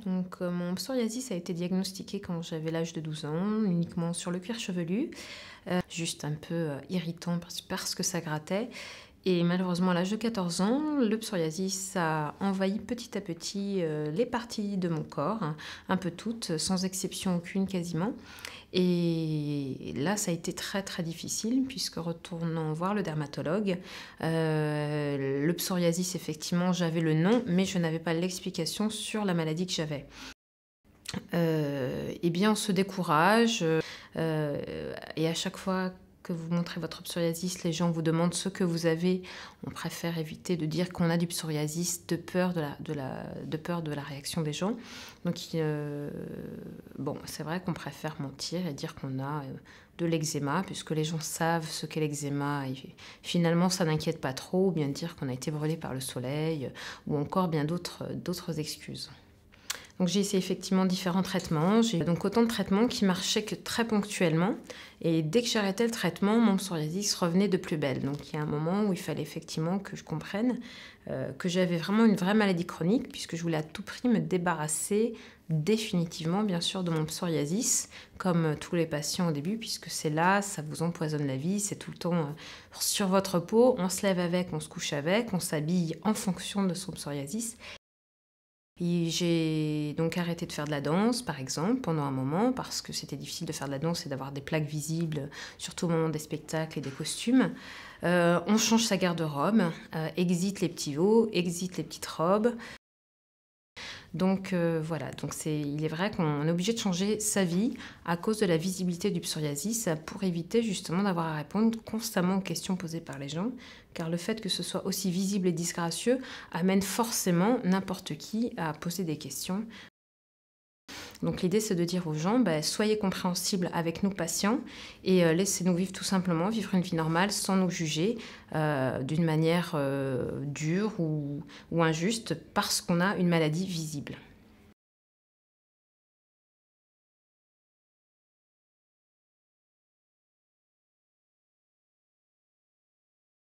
Mon psoriasis a été diagnostiqué quand j'avais l'âge de 12 ans, uniquement sur le cuir chevelu, juste un peu irritant parce que ça grattait. Et malheureusement, à l'âge de 14 ans, le psoriasis a envahi petit à petit les parties de mon corps, hein, un peu toutes, sans exception aucune quasiment. Et là, ça a été très très difficile puisque retournant voir le dermatologue, le psoriasis, effectivement, j'avais le nom, mais je n'avais pas l'explication sur la maladie que j'avais. Eh bien, on se décourage et à chaque fois que vous montrez votre psoriasis, les gens vous demandent ce que vous avez. On préfère éviter de dire qu'on a du psoriasis de peur de peur de la réaction des gens. Donc, bon, c'est vrai qu'on préfère mentir et dire qu'on a de l'eczéma, puisque les gens savent ce qu'est l'eczéma. Et finalement, ça n'inquiète pas trop, ou bien dire qu'on a été brûlé par le soleil, ou encore bien d'autres excuses. Donc j'ai essayé effectivement différents traitements. J'ai donc autant de traitements qui marchaient que très ponctuellement. Et dès que j'arrêtais le traitement, mon psoriasis revenait de plus belle. Donc il y a un moment où il fallait effectivement que je comprenne que j'avais vraiment une vraie maladie chronique, puisque je voulais à tout prix me débarrasser définitivement, bien sûr, de mon psoriasis, comme tous les patients au début, puisque c'est là, ça vous empoisonne la vie, c'est tout le temps sur votre peau, on se lève avec, on se couche avec, on s'habille en fonction de son psoriasis. Et j'ai donc arrêté de faire de la danse, par exemple, pendant un moment, parce que c'était difficile de faire de la danse et d'avoir des plaques visibles, surtout au moment des spectacles et des costumes. On change sa garde-robe, exit les petits hauts, exit les petites robes. Donc voilà, il est vrai qu'on est obligé de changer sa vie à cause de la visibilité du psoriasis pour éviter justement d'avoir à répondre constamment aux questions posées par les gens, car le fait que ce soit aussi visible et disgracieux amène forcément n'importe qui à poser des questions. Donc l'idée, c'est de dire aux gens, soyez compréhensibles avec nous patients et laissez-nous vivre tout simplement, vivre une vie normale sans nous juger d'une manière dure ou injuste parce qu'on a une maladie visible.